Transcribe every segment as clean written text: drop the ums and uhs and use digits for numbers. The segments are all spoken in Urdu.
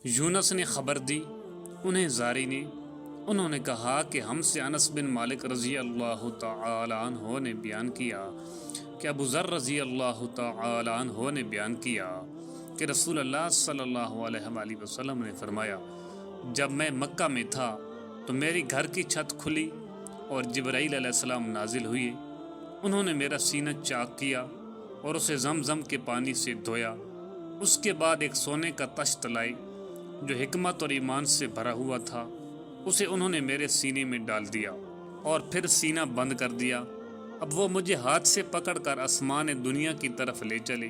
یونس نے خبر دی انہیں زاری نے، انہوں نے کہا کہ ہم سے انس بن مالک رضی اللہ تعالی عنہ نے بیان کیا کہ ابو ذر رضی اللہ تعالی عنہ نے بیان کیا کہ رسول اللہ صلی اللہ علیہ وآلہ وسلم نے فرمایا، جب میں مکہ میں تھا تو میری گھر کی چھت کھلی اور جبرائیل علیہ السلام نازل ہوئے۔ انہوں نے میرا سینہ چاک کیا اور اسے زمزم کے پانی سے دھویا۔ اس کے بعد ایک سونے کا تشت لائے جو حکمت اور ایمان سے بھرا ہوا تھا، اسے انہوں نے میرے سینے میں ڈال دیا اور پھر سینہ بند کر دیا۔ اب وہ مجھے ہاتھ سے پکڑ کر آسمان دنیا کی طرف لے چلے۔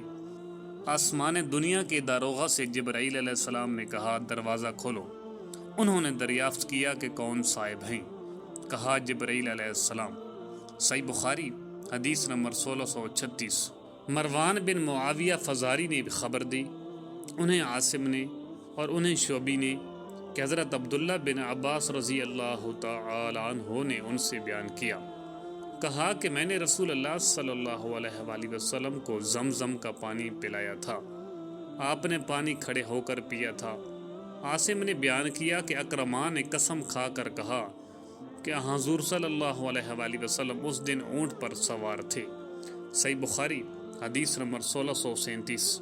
آسمان دنیا کے داروغہ سے جبرائیل علیہ السلام نے کہا، دروازہ کھولو۔ انہوں نے دریافت کیا کہ کون صاحب ہیں؟ کہا، جبرائیل علیہ السلام۔ صحیح بخاری حدیث نمبر 1636۔ مروان بن معاویہ فزاری نے خبر دی، انہیں عاصم نے اور انہیں شعبی نے کہ حضرت عبداللہ بن عباس رضی اللہ تعالی عنہ نے ان سے بیان کیا، کہا کہ میں نے رسول اللہ صلی اللہ علیہ وآلہ وسلم کو زمزم کا پانی پلایا تھا، آپ نے پانی کھڑے ہو کر پیا تھا۔ عاصم نے بیان کیا کہ اکرمان نے قسم کھا کر کہا کہ حضور صلی اللہ علیہ وآلہ وسلم اس دن اونٹ پر سوار تھے۔ صحیح بخاری حدیث نمبر 1637۔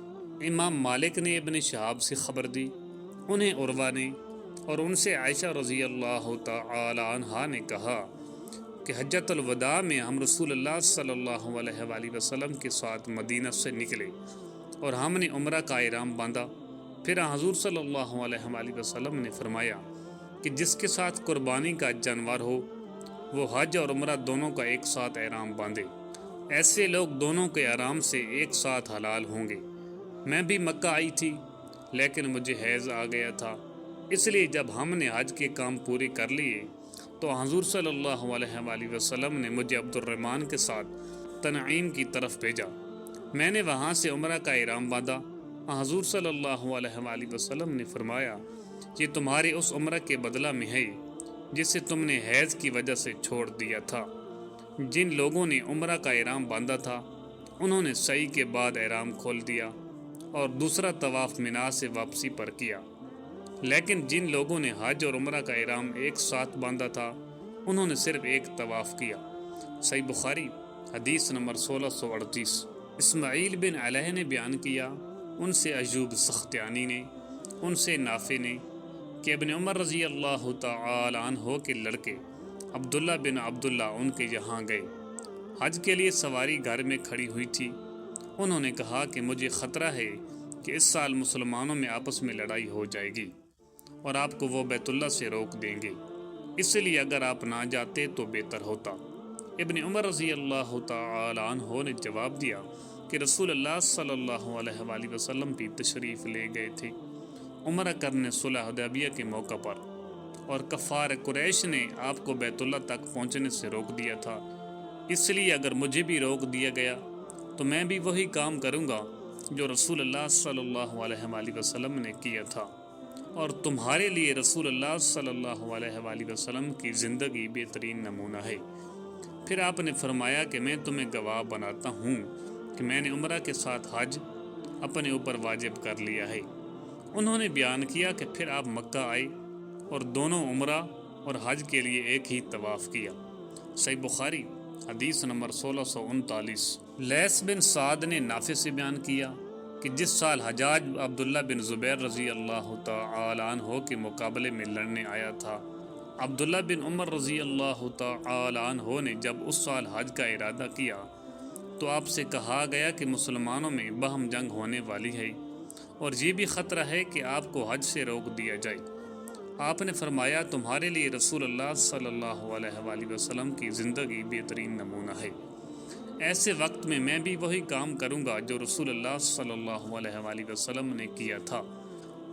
امام مالک نے ابن شہاب سے خبر دی، انہیں عروہ نے اور ان سے عائشہ رضی اللہ تعالی عنہا نے کہا کہ حجۃ الوداع میں ہم رسول اللہ صلی اللہ علیہ وآلہ وسلم کے ساتھ مدینہ سے نکلے اور ہم نے عمرہ کا احرام باندھا۔ پھر حضور صلی اللہ علیہ وآلہ وسلم نے فرمایا کہ جس کے ساتھ قربانی کا جانور ہو وہ حج اور عمرہ دونوں کا ایک ساتھ احرام باندھے، ایسے لوگ دونوں کے احرام سے ایک ساتھ حلال ہوں گے۔ میں بھی مکہ آئی تھی لیکن مجھے حیض آ گیا تھا، اس لیے جب ہم نے حج کے کام پورے کر لیے تو حضور صلی اللہ علیہ وآلہ وسلم نے مجھے عبد الرحمن کے ساتھ تنعیم کی طرف بھیجا۔ میں نے وہاں سے عمرہ کا احرام باندھا۔ حضور صلی اللہ علیہ وآلہ وسلم نے فرمایا، یہ تمہارے اس عمرہ کے بدلہ میں ہے جسے تم نے حیض کی وجہ سے چھوڑ دیا تھا۔ جن لوگوں نے عمرہ کا احرام باندھا تھا انہوں نے سعی کے بعد احرام کھول دیا اور دوسرا طواف منا سے واپسی پر کیا، لیکن جن لوگوں نے حج اور عمرہ کا احرام ایک ساتھ باندھا تھا انہوں نے صرف ایک طواف کیا۔ صحیح بخاری حدیث نمبر 1638۔ اسماعیل بن علیہ نے بیان کیا، ان سے ایوب سختیانی نے، ان سے نافع نے کہ ابن عمر رضی اللہ تعالی عنہ کے لڑکے عبداللہ بن عبداللہ ان کے یہاں گئے۔ حج کے لیے سواری گھر میں کھڑی ہوئی تھی۔ انہوں نے کہا کہ مجھے خطرہ ہے کہ اس سال مسلمانوں میں آپس میں لڑائی ہو جائے گی اور آپ کو وہ بیت اللہ سے روک دیں گے، اس لیے اگر آپ نہ جاتے تو بہتر ہوتا۔ ابن عمر رضی اللہ تعالی عنہ نے جواب دیا کہ رسول اللہ صلی اللہ علیہ وآلہ وسلم بھی تشریف لے گئے تھے عمرہ کرنے صلح حدیبیہ کے موقع پر، اور کفار قریش نے آپ کو بیت اللہ تک پہنچنے سے روک دیا تھا، اس لیے اگر مجھے بھی روک دیا گیا تو میں بھی وہی کام کروں گا جو رسول اللہ صلی اللہ علیہ وآلہ وسلم نے کیا تھا، اور تمہارے لیے رسول اللہ صلی اللہ علیہ وآلہ وسلم کی زندگی بہترین نمونہ ہے۔ پھر آپ نے فرمایا کہ میں تمہیں گواہ بناتا ہوں کہ میں نے عمرہ کے ساتھ حج اپنے اوپر واجب کر لیا ہے۔ انہوں نے بیان کیا کہ پھر آپ مکہ آئے اور دونوں عمرہ اور حج کے لیے ایک ہی طواف کیا۔ صحیح بخاری حدیث نمبر 1639۔ لیث بن سعد نے نافع سے بیان کیا کہ جس سال حجاج عبداللہ بن زبیر رضی اللہ تعالی عنہ کے مقابلے میں لڑنے آیا تھا، عبداللہ بن عمر رضی اللہ تعالی عنہ نے جب اس سال حج کا ارادہ کیا تو آپ سے کہا گیا کہ مسلمانوں میں باہم جنگ ہونے والی ہے اور یہ بھی خطرہ ہے کہ آپ کو حج سے روک دیا جائے۔ آپ نے فرمایا، تمہارے لیے رسول اللہ صلی اللہ علیہ وآلہ وسلم کی زندگی بہترین نمونہ ہے، ایسے وقت میں میں بھی وہی کام کروں گا جو رسول اللہ صلی اللہ علیہ وآلہ وسلم نے کیا تھا۔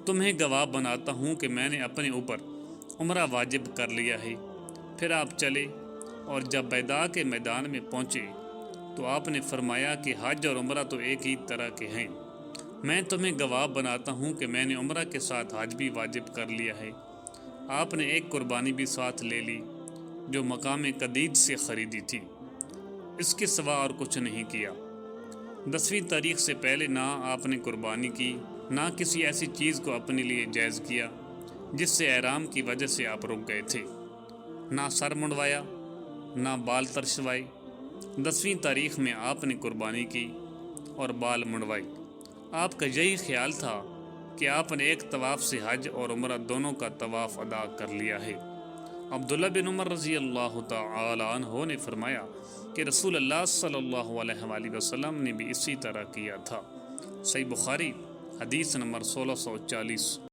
تمہیں گواہ بناتا ہوں کہ میں نے اپنے اوپر عمرہ واجب کر لیا ہے۔ پھر آپ چلے اور جب بیداء کے میدان میں پہنچے تو آپ نے فرمایا کہ حج اور عمرہ تو ایک ہی طرح کے ہیں۔ میں تمہیں گواہ بناتا ہوں کہ میں نے عمرہ کے ساتھ حج بھی واجب کر لیا ہے۔ آپ نے ایک قربانی بھی ساتھ لے لی جو مقام قدید سے خریدی تھی، اس کے سوا اور کچھ نہیں کیا۔ 10ویں تاریخ سے پہلے نہ آپ نے قربانی کی نہ کسی ایسی چیز کو اپنے لیے جائز کیا جس سے احرام کی وجہ سے آپ رک گئے تھے، نہ سر منڈوایا، نہ بال ترشوائے۔ 10ویں تاریخ میں آپ نے قربانی کی اور بال منڈوائی۔ آپ کا یہی خیال تھا کہ آپ نے ایک طواف سے حج اور عمرہ دونوں کا طواف ادا کر لیا ہے۔ عبداللہ بن عمر رضی اللہ تعالی عنہ نے فرمایا کہ رسول اللہ صلی اللہ علیہ وآلہ وسلم نے بھی اسی طرح کیا تھا۔ صحیح بخاری حدیث نمبر 1640۔